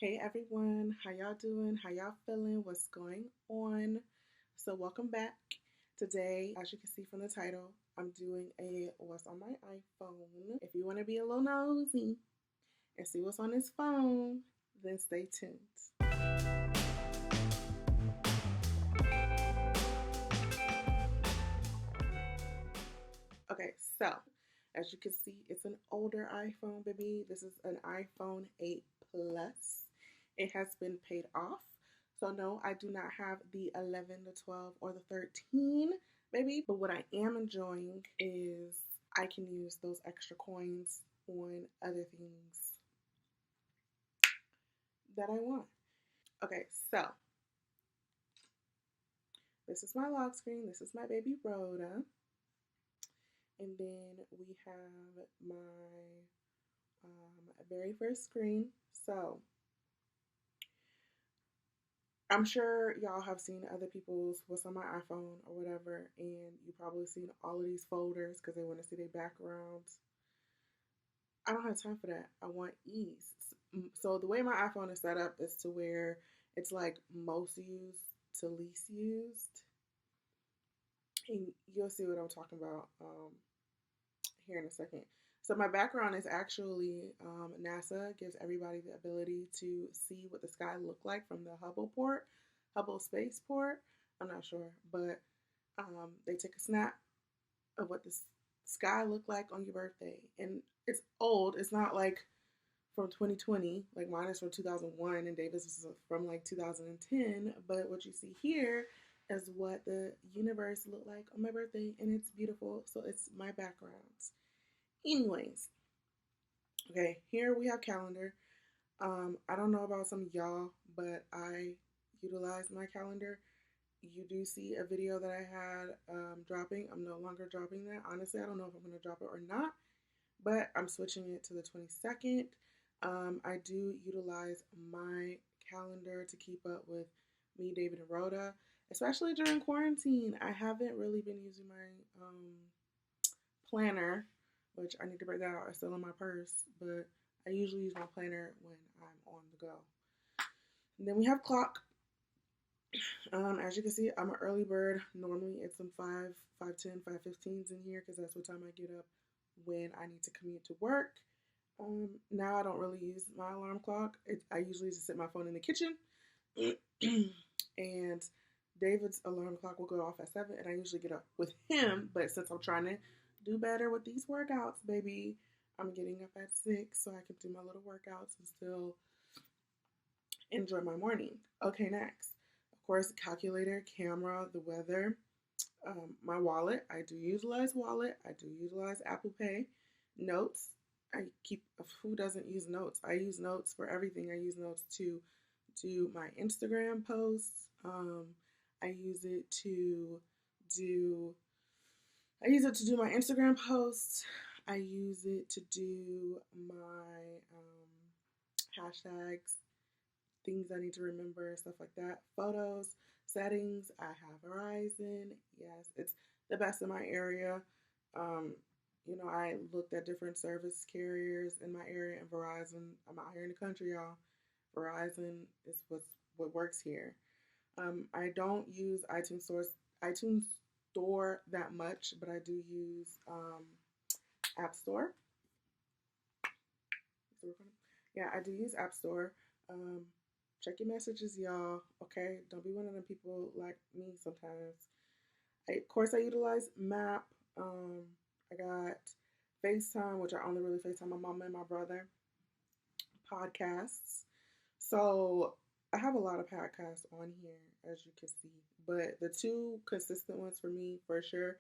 Hey everyone, how y'all doing? How y'all feeling? What's going on? So, welcome back. Today, as you can see from the title, I'm doing a what's on my iPhone. If you want to be a little nosy and see what's on this phone, then stay tuned. Okay, so as you can see, it's an older iPhone, baby. This is an iPhone 8 Plus. It has been paid off. So, no, I do not have the 11, the 12, or the 13, baby. But what I am enjoying is I can use those extra coins on other things that I want. Okay, so this is my lock screen. This is my baby Rhoda. And then we have my very first screen. So I'm sure y'all have seen other people's what's on my iPhone or whatever, and you probably seen all of these folders because they want to see their backgrounds. I don't have time for that. I want ease. So the way my iPhone is set up is to where it's like most used to least used, and you'll see what I'm talking about here in a second. So my background is actually NASA gives everybody the ability to see what the sky looked like from the Hubble spaceport. I'm not sure, but they take a snap of what the sky looked like on your birthday, and it's old. It's not like from 2020, like mine is from 2001, and Davis is from like 2010. But what you see here is what the universe looked like on my birthday, and it's beautiful. So it's my background. Anyways, okay, here we have calendar. I don't know about some of y'all, but I utilize my calendar. You do see a video that I had dropping. I'm no longer dropping that. Honestly, I don't know if I'm going to drop it or not, but I'm switching it to the 22nd. I do utilize my calendar to keep up with me, David, and Rhoda, especially during quarantine. I haven't really been using my planner, which I need to break that out. It's still in my purse, but I usually use my planner when I'm on the go. And then we have clock. As you can see, I'm an early bird. Normally it's some 5:10, 5:15s in here because that's what time I get up when I need to commute to work. Now I don't really use my alarm clock. I usually just set my phone in the kitchen, and David's alarm clock will go off at 7, and I usually get up with him. But since I'm trying to do better with these workouts, baby, I'm getting up at 6 so I can do my little workouts and still enjoy my morning. Okay, next. Of course, calculator, camera, the weather, my wallet. I do utilize wallet. I do utilize Apple Pay. Notes. I keep. Who doesn't use notes? I use notes for everything. I use notes to do my Instagram posts. I use it to do. I use it to do my Instagram posts. I use it to do my hashtags, things I need to remember, stuff like that. Photos, settings. I have Verizon. Yes, it's the best in my area. Um, I looked at different service carriers in my area, and Verizon. I'm out here in the country, y'all. Verizon is what works here. I don't use iTunes Store that much, but I do use App Store. Yeah, I do use App Store. Um, check your messages, y'all. Okay, don't be one of them people like me sometimes. Of course, I utilize Map. Um, I got FaceTime, which I only really FaceTime my mom and my brother. Podcasts. So I have a lot of podcasts on here, as you can see. But the two consistent ones for me, for sure.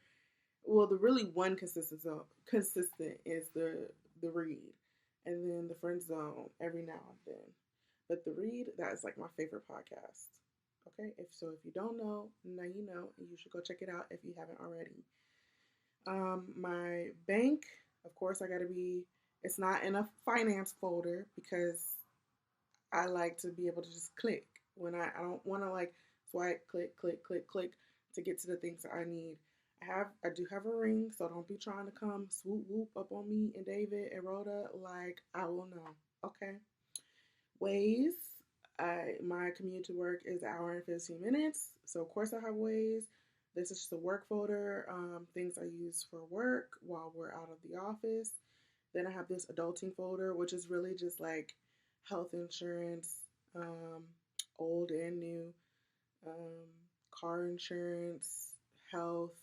Well, the really one consistent is the read, and then the friend zone every now and then. But the read, that is like my favorite podcast. Okay, if you don't know, now you know, and you should go check it out if you haven't already. My bank, of course, I gotta be. It's not in a finance folder because I like to be able to just click when I don't want to like swipe, click, click, click, click to get to the things that I need. I do have a ring, so don't be trying to come swoop whoop up on me and David and Rhoda like I will know. Okay. Ways. My commute to work is an hour and 15 minutes. So of course I have ways. This is just a work folder, things I use for work while we're out of the office. Then I have this adulting folder, which is really just like health insurance, um, old and new, um, car insurance, health,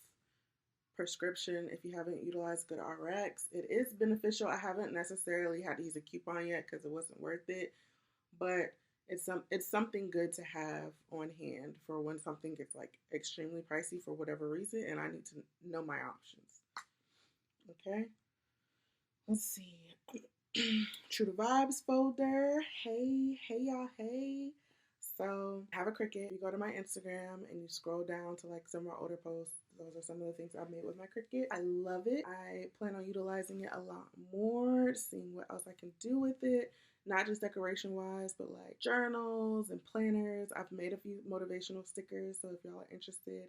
prescription. If you haven't utilized GoodRx, it is beneficial. I haven't necessarily had to use a coupon yet because it wasn't worth it, but it's something good to have on hand for when something gets like extremely pricey for whatever reason, and I need to know my options. Okay, let's see. True to Vibes folder. Hey y'all, hey. So I have a Cricut. You go to my Instagram and you scroll down to like some of my older posts. Those are some of the things I've made with my Cricut. I love it. I plan on utilizing it a lot more, seeing what else I can do with it. Not just decoration wise, but like journals and planners. I've made a few motivational stickers. So if y'all are interested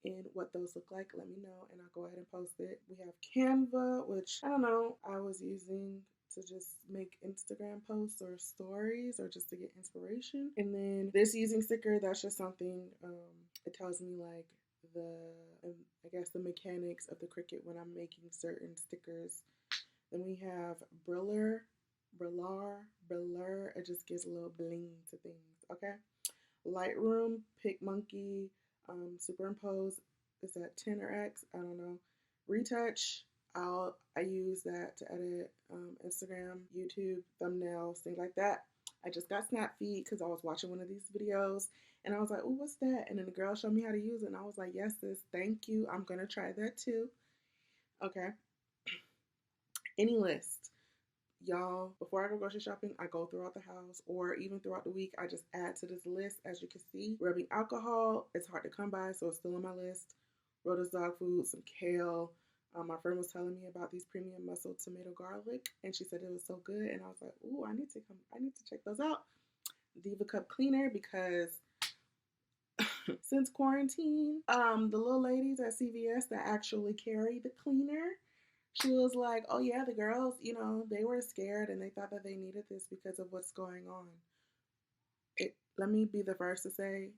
in what those look like, let me know and I'll go ahead and post it. We have Canva, which I don't know, I was using to just make Instagram posts or stories or just to get inspiration. And then this using sticker, that's just something, it tells me like I guess the mechanics of the Cricut when I'm making certain stickers. Then we have Briller, it just gives a little bling to things, okay? Lightroom, PicMonkey, Superimpose, is that 10 or X? I don't know. Retouch, I use that to edit Instagram, YouTube, thumbnails, things like that. I just got Snapfeed because I was watching one of these videos and I was like, oh, what's that? And then the girl showed me how to use it and I was like, yes, sis, thank you. I'm going to try that too. Okay. AnyList. Y'all, before I go grocery shopping, I go throughout the house or even throughout the week. I just add to this list. As you can see, rubbing alcohol, it's hard to come by, so it's still on my list. Rhoda's dog food, some kale. My friend was telling me about these premium muscle tomato garlic, and she said it was so good. And I was like, ooh, I need to check those out. Diva cup cleaner, because since quarantine, the little ladies at CVS that actually carry the cleaner, she was like, oh yeah, the girls, they were scared and they thought that they needed this because of what's going on. Let me be the first to say,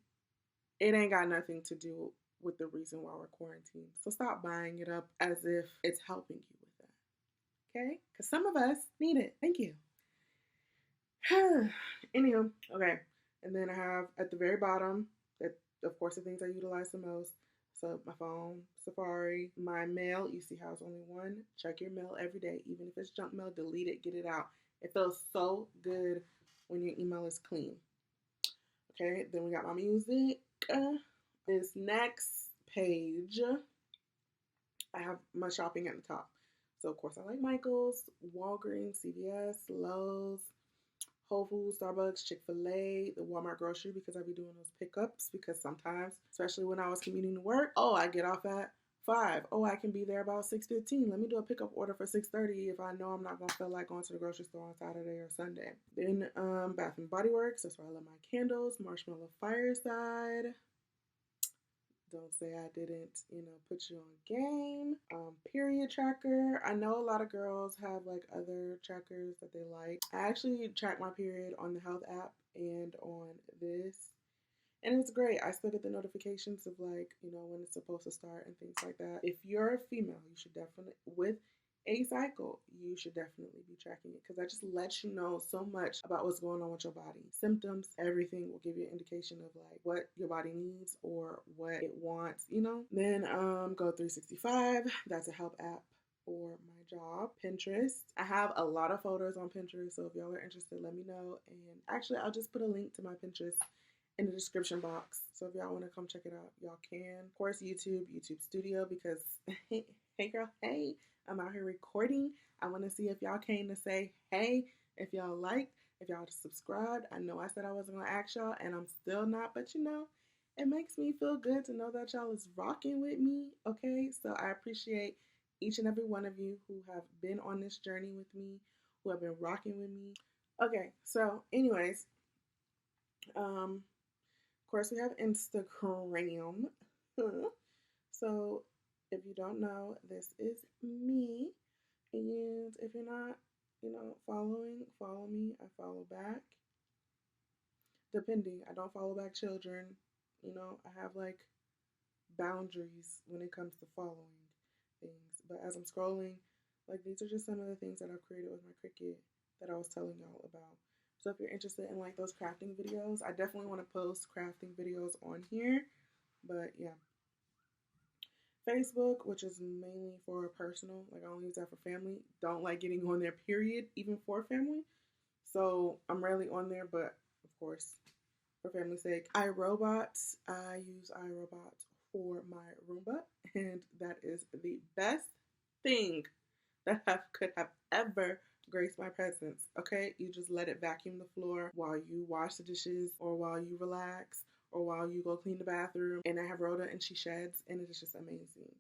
it ain't got nothing to do with the reason why we're quarantined. So stop buying it up as if it's helping you with that. Okay? Because some of us need it. Thank you. Anywho, okay. And then I have at the very bottom, that of course the things I utilize the most. So my phone, Safari, my mail. You see how it's only one. Check your mail every day. Even if it's junk mail, delete it, get it out. It feels so good when your email is clean. Okay, then we got my music. This next page, I have my shopping at the top. So of course I like Michael's, Walgreens, CVS, Lowe's, Whole Foods, Starbucks, Chick-fil-A, the Walmart grocery, because I be doing those pickups, because sometimes, especially when I was commuting to work, I get off at 5. I can be there about 6:15. Let me do a pickup order for 6:30 if I know I'm not going to feel like going to the grocery store on Saturday or Sunday. Then Bath and Body Works, that's where I love my candles, Marshmallow Fireside. Don't say I didn't, put you on game. Period tracker. I know a lot of girls have like other trackers that they like. I actually track my period on the health app and on this. And it's great. I still get the notifications of like, when it's supposed to start and things like that. If you're a female, you should definitely, with a cycle, you should definitely be tracking it, because that just lets you know so much about what's going on with your body. Symptoms, everything will give you an indication of like what your body needs or what it wants, Then Go 365, that's a help app for my job. Pinterest, I have a lot of photos on Pinterest, so if y'all are interested, let me know. And actually, I'll just put a link to my Pinterest in the description box, so if y'all want to come check it out, y'all can. Of course, YouTube Studio, because hey girl, hey, I'm out here recording. I want to see if y'all came to say hey, if y'all liked, if y'all subscribed. I know I said I wasn't going to ask y'all, and I'm still not, but it makes me feel good to know that y'all is rocking with me, okay? So I appreciate each and every one of you who have been on this journey with me, who have been rocking with me. Okay, so anyways, of course, we have Instagram. So if you don't know, this is me. And if you're not, following, follow me. I follow back. depending. I don't follow back children. You know, I have like boundaries when it comes to following things. But as I'm scrolling, like these are just some of the things that I've created with my Cricut that I was telling y'all about. So if you're interested in like those crafting videos, I definitely want to post crafting videos on here. But yeah, Facebook, which is mainly for personal, like I only use that for family. Don't like getting on there, period, even for family. So I'm rarely on there, but of course, for family's sake. iRobot, I use iRobot for my Roomba, and that is the best thing that could have ever graced my presence. Okay, you just let it vacuum the floor while you wash the dishes, or while you relax, or while you go clean the bathroom. And I have Rhoda, and she sheds, and it is just amazing.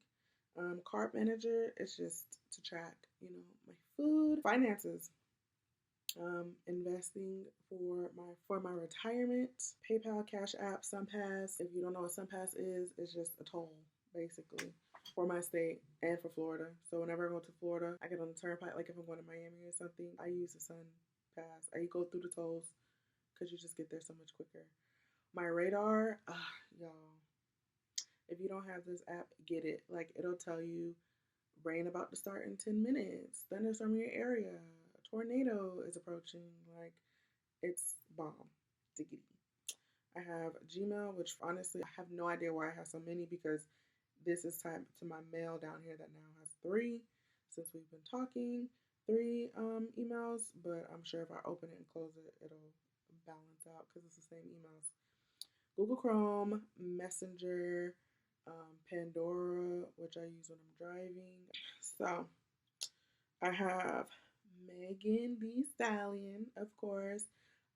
Carb manager is just to track, you know, my food, finances, investing for my retirement. PayPal, Cash App, SunPass. If you don't know what SunPass is, it's just a toll basically for my state and for Florida. So whenever I go to Florida, I get on the turnpike. Like if I'm going to Miami or something, I use the SunPass. I go through the tolls because you just get there so much quicker. My radar, y'all. If you don't have this app, get it. Like it'll tell you rain about to start in 10 minutes, thunderstorm in your area, a tornado is approaching. Like it's bomb. Diggity. I have Gmail, which honestly I have no idea why I have so many, because this is tied to my mail down here that now has 3 since we've been talking. 3 emails, but I'm sure if I open it and close it, it'll balance out because it's the same emails. Google Chrome, Messenger, Pandora, which I use when I'm driving. So I have Megan Thee Stallion, of course.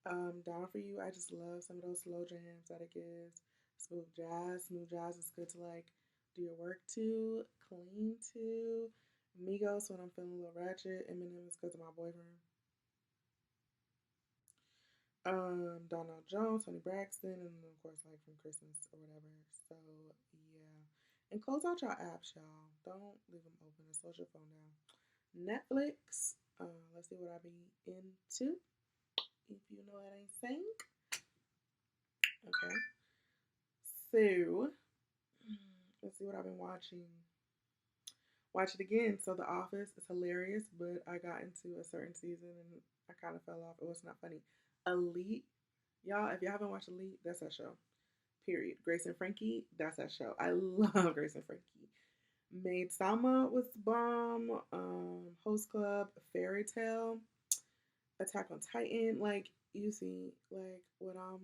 Down for You. I just love some of those slow jams that it gives. Smooth jazz. Smooth jazz is good to like do your work to, clean to. Migos when I'm feeling a little ratchet. Eminem is because of my boyfriend. Donald Jones, Tony Braxton, and then of course like from Christmas or whatever. So yeah, and close out your apps, y'all. Don't leave them open. And slow your phone down. Netflix. Let's see what I be into. If you know what I'm saying. Okay. So let's see what I've been watching. Watch it again. So The Office is hilarious, but I got into a certain season and I kind of fell off. It was not funny. Elite, y'all. If y'all haven't watched Elite, that's that show. Period. Grace and Frankie, that's that show. I love Grace and Frankie. Maid Sama was bomb. Host Club, Fairy Tale, Attack on Titan. Like you see, like what I'm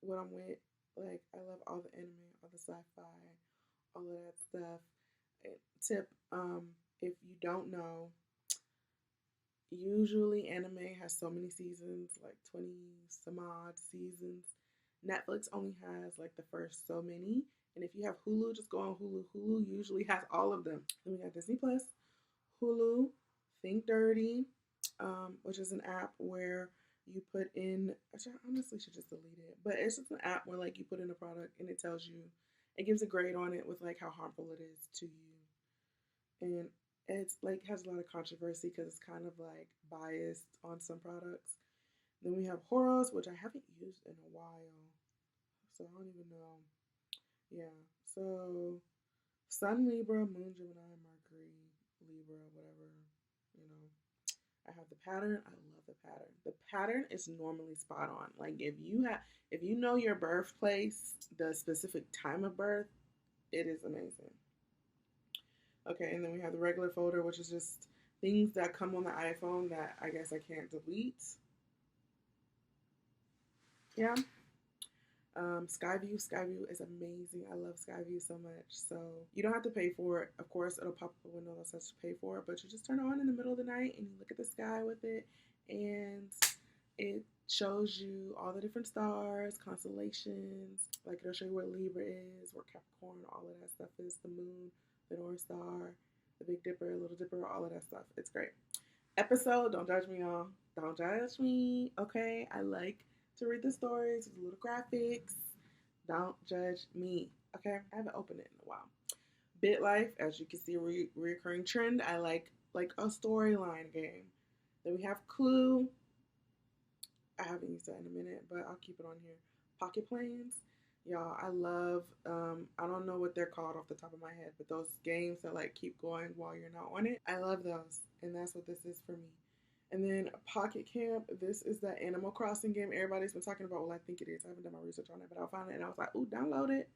with. Like I love all the anime, all the sci-fi, all of that stuff. Tip, if you don't know, usually anime has so many seasons, like 20 some odd seasons. Netflix only has like the first so many. And if you have Hulu, just go on Hulu. Hulu usually has all of them. Then we got Disney Plus, Hulu, Think Dirty, which is an app where you put in, which I honestly should just delete it, but it's just an app where like you put in a product and it tells you, it gives a grade on it with like how harmful it is to you. And it's like has a lot of controversy because it's kind of like biased on some products. Then we have Horos, which I haven't used in a while, so I don't even know. Yeah, so Sun Libra, Moon Gemini, Mercury, Libra, whatever, you know. I have the pattern. I love the pattern. The pattern is normally spot on. Like if you know your birthplace, the specific time of birth, it is amazing. Okay, and then we have the regular folder, which is just things that come on the iPhone that I guess I can't delete. Yeah. Skyview is amazing. I love Skyview so much. So you don't have to pay for it. Of course, it'll pop up a window that says to pay for it, but you just turn it on in the middle of the night and you look at the sky with it, and it shows you all the different stars, constellations. Like it'll show you where Libra is, where Capricorn, all of that stuff is, the moon, the North Star, the Big Dipper, Little Dipper, all of that stuff. It's great. Episode, don't judge me, y'all. Don't judge me, okay? I like to read the stories with little graphics. Don't judge me, okay? I haven't opened it in a while. BitLife, as you can see, a reoccurring trend. I like a storyline game. Then we have Clue, I haven't used that in a minute, but I'll keep it on here. Pocket planes. Y'all, I love, I don't know what they're called off the top of my head, but those games that like keep going while you're not on it, I love those. And that's what this is for me. And then Pocket Camp, this is the Animal Crossing game everybody's been talking about. Well, I think it is. I haven't done my research on it, but I found it and I was like, ooh, download it,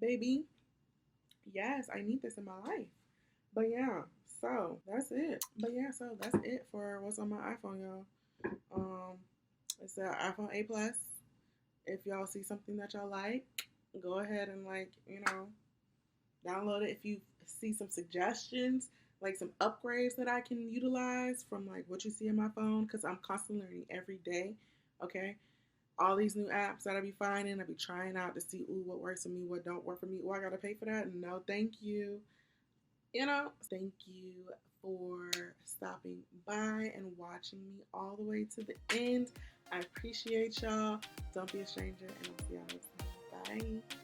baby. Yes, I need this in my life. But yeah, so that's it. But yeah, so that's it for what's on my iPhone, y'all. Um, it's the iPhone 8 Plus. If y'all see something that y'all like, go ahead and like, download it. If you see some suggestions, like some upgrades that I can utilize from like what you see in my phone, because I'm constantly learning every day. Okay. All these new apps that I be finding, I be trying out to see, ooh, what works for me, what don't work for me. Oh, I gotta pay for that. No, thank you. Thank you for stopping by and watching me all the way to the end. I appreciate y'all. Don't be a stranger, and I'll see y'all next time. Bye.